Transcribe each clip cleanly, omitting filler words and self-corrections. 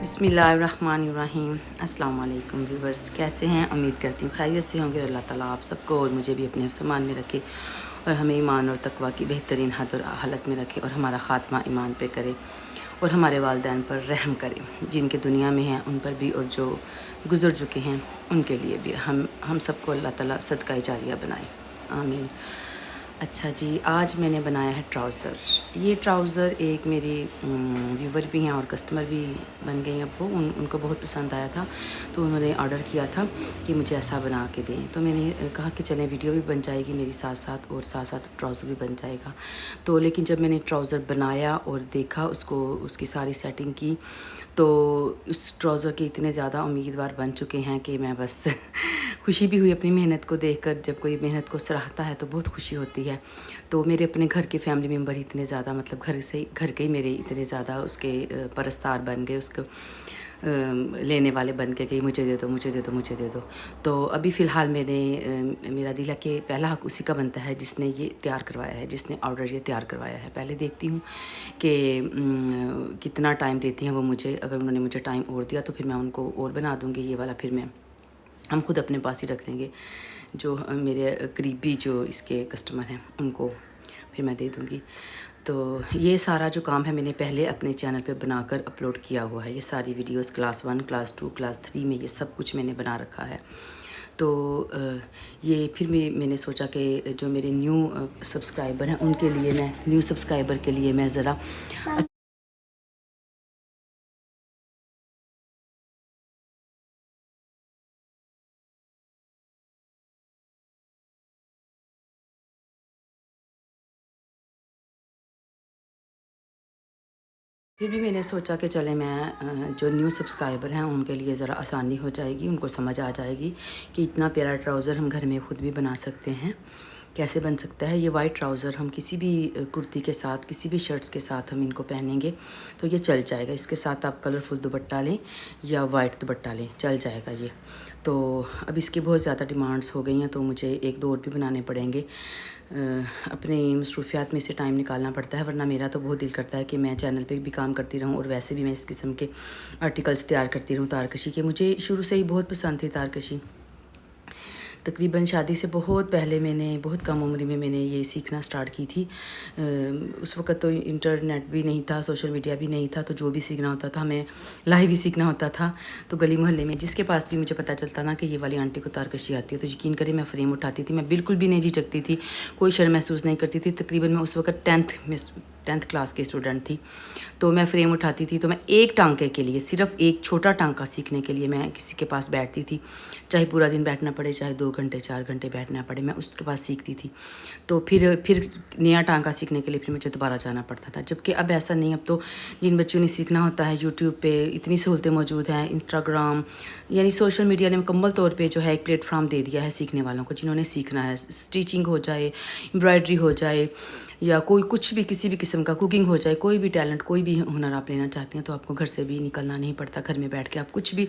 बिस्मिल्लाहिर्रहमानिर्रहीम। अस्सलाम वालेकुम व्यूवर्स, कैसे हैं? उम्मीद करती हूँ खैरियत से होंगे। अल्लाह ताला आप सबको और मुझे भी अपने फ़रमान में रखे और हमें ईमान और तकवा की बेहतरीन हद और हालत में रखे और हमारा ख़ात्मा ईमान पे करे और हमारे वालिदैन पर रहम करे, जिनके दुनिया में हैं उन पर भी और जो गुज़र चुके हैं उनके लिए भी। हम सबको अल्लाह ताला सदका जारिया बनाए, आमीन। अच्छा जी, आज मैंने बनाया है ट्राउज़र। ये ट्राउज़र एक मेरी व्यूवर भी हैं और कस्टमर भी बन गए। अब वो उनको बहुत पसंद आया था, तो उन्होंने ऑर्डर किया था कि मुझे ऐसा बना के दें। तो मैंने कहा कि चलें, वीडियो भी बन जाएगी मेरी साथ साथ और साथ साथ ट्राउज़र भी बन जाएगा। तो लेकिन जब मैंने ट्राउज़र बनाया और देखा उसको, उसकी सारी सेटिंग की, तो उस ट्राउज़र के इतने ज़्यादा उम्मीदवार बन चुके हैं कि मैं बस खुशी भी हुई अपनी मेहनत को देखकर। जब कोई मेहनत को सराहता है तो बहुत खुशी होती है। तो मेरे अपने घर के फैमिली मेम्बर इतने ज़्यादा, मतलब घर के ही मेरे इतने ज़्यादा उसके परस्तार बन गए, उसको लेने वाले बन के कि मुझे दे दो, मुझे दे दो, मुझे दे दो। तो अभी फ़िलहाल मेरा दिल है कि पहला हक़ उसी का बनता है जिसने ये तैयार करवाया है, जिसने ऑर्डर ये तैयार करवाया है। पहले देखती हूँ कि कितना टाइम देती हैं वो मुझे। अगर उन्होंने मुझे टाइम और दिया तो फिर मैं उनको और बना दूँगी। ये वाला फिर हम खुद अपने पास ही रख लेंगे। जो मेरे करीबी जो इसके कस्टमर हैं उनको फिर मैं दे दूँगी। तो ये सारा जो काम है मैंने पहले अपने चैनल पे बनाकर अपलोड किया हुआ है। ये सारी वीडियोस क्लास 1, क्लास 2, क्लास 3 में ये सब कुछ मैंने बना रखा है। तो ये फिर मैंने सोचा कि जो मेरे न्यू सब्सक्राइबर हैं उनके लिए, मैं न्यू सब्सक्राइबर के लिए मैं ज़रा फिर भी मैंने सोचा कि चले मैं जो न्यू सब्सक्राइबर हैं उनके लिए ज़रा आसानी हो जाएगी, उनको समझ आ जाएगी कि इतना प्यारा ट्राउज़र हम घर में ख़ुद भी बना सकते हैं। कैसे बन सकता है ये वाइट ट्राउज़र? हम किसी भी कुर्ती के साथ, किसी भी शर्ट्स के साथ हम इनको पहनेंगे तो ये चल जाएगा। इसके साथ आप कलरफुल दुपट्टा लें या वाइट दुपट्टा लें, चल जाएगा ये। तो अब इसकी बहुत ज़्यादा डिमांड्स हो गई हैं, तो मुझे 1-2 और भी बनाने पड़ेंगे। अपने मसरूफियात में से टाइम निकालना पड़ता है, वरना मेरा तो बहुत दिल करता है कि मैं चैनल पे भी काम करती रहूं और वैसे भी मैं इस किस्म के आर्टिकल्स तैयार करती रहूं तारकशी के। मुझे शुरू से ही बहुत पसंद थी तारकशी। तकरीबन शादी से बहुत पहले मैंने, बहुत कम उम्र में मैंने ये सीखना स्टार्ट की थी। उस वक़्त तो इंटरनेट भी नहीं था, सोशल मीडिया भी नहीं था, तो जो भी सीखना होता था हमें लाइव ही सीखना होता था। तो गली मोहल्ले में जिसके पास भी मुझे पता चलता ना कि ये वाली आंटी को तारकशी आती है, तो यकीन करिए मैं फ्रेम उठाती थी। मैं बिल्कुल भी नहीं झिझकती थी, कोई शर्म महसूस नहीं करती थी। तकरीबन मैं उस वक़्त 10th क्लास की स्टूडेंट थी। तो मैं फ्रेम उठाती थी, तो मैं एक टांके के लिए, सिर्फ एक छोटा टांका सीखने के लिए मैं किसी के पास बैठती थी। चाहे पूरा दिन बैठना पड़े, चाहे 2 घंटे 4 घंटे बैठना पड़े, मैं उसके पास सीखती थी। तो फिर नया टांका सीखने के लिए फिर मुझे दोबारा जाना पड़ता था। जबकि अब ऐसा नहीं। अब तो जिन बच्चों ने सीखना होता है, यूट्यूब पे इतनी सहूलतें मौजूद हैं, इंस्टाग्राम यानी सोशल मीडिया ने मुकम्मल तौर पे जो है एक प्लेटफॉर्म दे दिया है सीखने वालों को, जिन्होंने सीखना है। स्टिचिंग हो जाए, एम्ब्रॉयडरी हो जाए, या कोई कुछ भी, किसी भी किस्म का कुकिंग हो जाए, कोई भी टैलेंट, कोई भी हुनर आप लेना चाहते हैं तो आपको घर से भी निकलना नहीं पड़ता। घर में बैठ के आप कुछ भी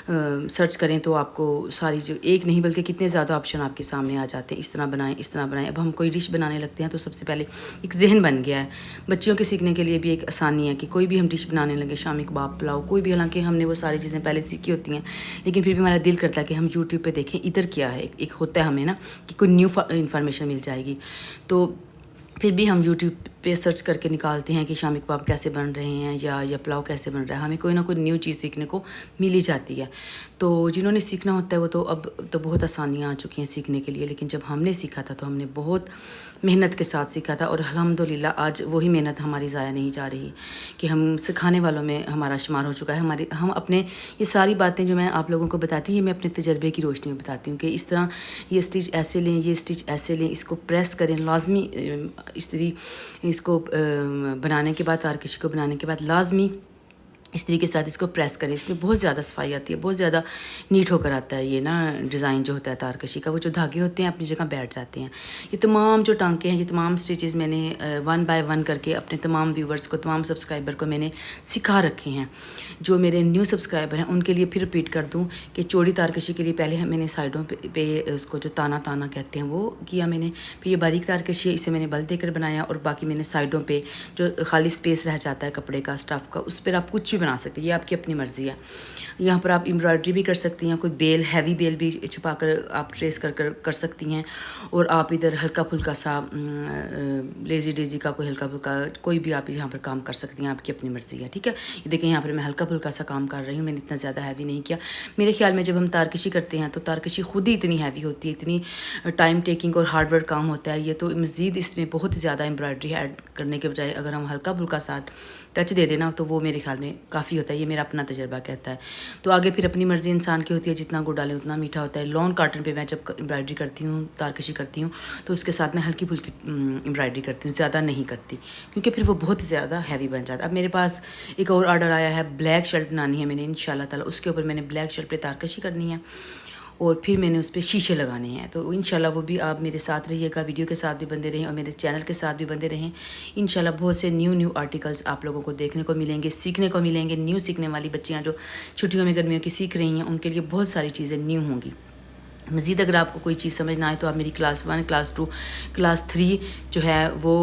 सर्च करें तो आपको सारी, जो एक नहीं बल्कि कितने ज़्यादा ऑप्शन आपके सामने आ जाते हैं। इस तरह बनाएं, इस तरह बनाएं। अब हम कोई डिश बनाने लगते हैं तो सबसे पहले एक जहन बन गया है। बच्चियों के सीखने के लिए भी एक आसानी है कि कोई भी हम डिश बनाने लगे, शामी कबाब, पुलाव, कोई भी, हालांकि हमने वो सारी चीज़ें पहले सीखी होती हैं, लेकिन फिर भी हमारा दिल करता है कि हम यूट्यूब पर देखें इधर क्या है। एक होता है हमें ना कि कोई न्यू इन्फॉर्मेशन मिल जाएगी। तो फिर भी हम यूट्यूब पे सर्च करके निकालते हैं कि शामी कबाब कैसे बन रहे हैं या पुलाव कैसे बन रहा है। हमें कोई ना कोई न्यू चीज़ सीखने को मिल ही जाती है। तो जिन्होंने सीखना होता है वो तो अब तो बहुत आसानियाँ आ चुकी हैं सीखने के लिए, लेकिन जब हमने सीखा था तो हमने बहुत मेहनत के साथ सीखा था। और अल्हम्दुलिल्लाह आज वही मेहनत हमारी ज़ाया नहीं जा रही कि हम सिखाने वालों में हमारा शुमार हो चुका है। हम अपने ये सारी बातें जो मैं आप लोगों को बताती हूँ, मैं अपने तजर्बे की रोशनी में बताती हूँ कि इस तरह ये स्टिच ऐसे लें, ये स्टिच ऐसे लें, इसको प्रेस करें लाजमी। इसको बनाने के बाद, तारकशी को बनाने के बाद लाजमी इस तरीके के साथ इसको प्रेस करें। इसमें बहुत ज़्यादा सफाई आती है, बहुत ज़्यादा नीट होकर आता है ये ना डिज़ाइन जो होता है तारकशी का। वो जो धागे होते हैं अपनी जगह बैठ जाते हैं। ये तमाम जो टांके हैं, ये तमाम स्टिचेस मैंने 1 बाय 1 करके अपने तमाम व्यूवर्स को, तमाम सब्सक्राइबर को मैंने सिखा रखे हैं। जो मेरे न्यू सब्सक्राइबर हैं उनके लिए फिर रिपीट कर दूँ कि चौड़ी तारकशी के लिए पहले मैंने साइडों पे उसको जो ताना ताना कहते हैं वो किया मैंने। फिर ये बारीक तारकशी है, इसे मैंने बल देकर बनाया, और बाकी मैंने साइडों पर जो खाली स्पेस रह जाता है कपड़े का, स्टफ़ का, उस पर आप कुछ भी बना सकते हैं, ये आपकी अपनी मर्ज़ी है। यहाँ पर आप एम्ब्रॉयडरी भी कर सकती हैं, कोई बेल, हैवी बेल भी छुपा कर आप ट्रेस कर सकती हैं। और आप इधर हल्का फुल्का सा लेज़ी डेज़ी का कोई हल्का फुल्का कोई भी आप यहाँ पर काम कर सकती हैं, आपकी अपनी मर्ज़ी है, ठीक है। ये देखें यहाँ पर मैं हल्का फुल्का सा काम कर रही हूँ, मैंने इतना ज़्यादा हैवी नहीं किया। मेरे ख्याल में जब हम तारकशी करते हैं तो तारकशी खुद ही इतनी हैवी होती है, इतनी टाइम टेकिंग और हार्ड वर्क काम होता है ये, तो मज़ीद इसमें बहुत ज़्यादा एम्ब्रॉयडरी ऐड करने के बजाय अगर हम हल्का फुल्का सा टच दे देना तो वो मेरे ख्याल में काफ़ी होता है, ये मेरा अपना तजर्बा कहता है। तो आगे फिर अपनी मर्ज़ी इंसान की होती है, जितना गुड़ डालें उतना मीठा होता है। लॉन कॉटन पे मैं जब एम्ब्रॉयडरी करती हूँ, तारकशी करती हूँ, तो उसके साथ मैं हल्की फुल्की एम्ब्रॉयडरी करती हूँ, ज़्यादा नहीं करती, क्योंकि फिर वो बहुत ज़्यादा हैवी बन जाता है। अब मेरे पास एक और ऑर्डर आया है, ब्लैक शर्ट बनानी है मैंने इंशाल्लाह ताला, उसके ऊपर मैंने ब्लैक शर्ट पे तारकशी करनी है और फिर मैंने उस पर शीशे लगाने हैं। तो इंशाल्लाह वो भी आप मेरे साथ रहिएगा, वीडियो के साथ भी बंदे रहें और मेरे चैनल के साथ भी बंदे रहें। इंशाल्लाह बहुत से न्यू आर्टिकल्स आप लोगों को देखने को मिलेंगे, सीखने को मिलेंगे। न्यू सीखने वाली बच्चियाँ जो छुट्टियों में गर्मियों की सीख रही हैं, उनके लिए बहुत सारी चीज़ें न्यू होंगी। मज़ीद अगर आपको कोई चीज़ समझ ना आए तो आप मेरी क्लास 1, क्लास 2, क्लास 3 जो है वो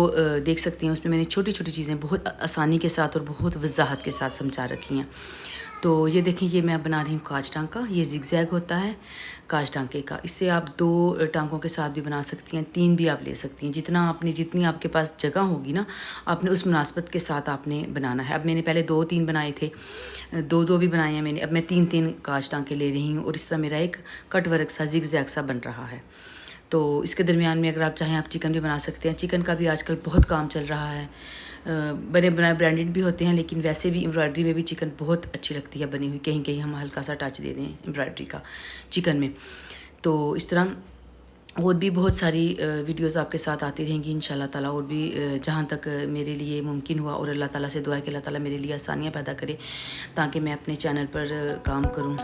देख सकती हैं। उसमें मैंने छोटी छोटी चीज़ें बहुत आसानी के साथ और बहुत वजाहत के साथ समझा रखी हैं। तो ये देखें, ये मैं बना रही हूँ कांच टांका। ये जिगजैग होता है कांच टांके का, इससे आप 2 टांकों के साथ भी बना सकती हैं, 3 भी आप ले सकती हैं। जितनी आपके पास जगह होगी ना, आपने उस मुनासबत के साथ आपने बनाना है। अब मैंने पहले 2-3 बनाए थे, 2-2 भी बनाए हैं मैंने, अब मैं 3-3 कांच टांके ले रही हूँ और इस तरह मेरा एक कट वर्क सा जिगजैग सा बन रहा है। तो इसके दरमियान में अगर आप चाहें आप चिकन भी बना सकते हैं। चिकन का भी आजकल बहुत काम चल रहा है, बने बनाए ब्रांडेड भी होते हैं, लेकिन वैसे भी एम्ब्रॉयडरी में भी चिकन बहुत अच्छी लगती है बनी हुई। कहीं कहीं हम हल्का सा टच दे दें एम्ब्रॉयडरी का चिकन में। तो इस तरह और भी बहुत सारी वीडियोस आपके साथ आती रहेंगी इंशाल्लाह ताला, और भी जहाँ तक मेरे लिए मुमकिन हुआ। और अल्लाह ताला से दुआ है कि अल्लाह ताला मेरे लिए आसानियाँ पैदा करे ताकि मैं अपने चैनल पर काम करूँ।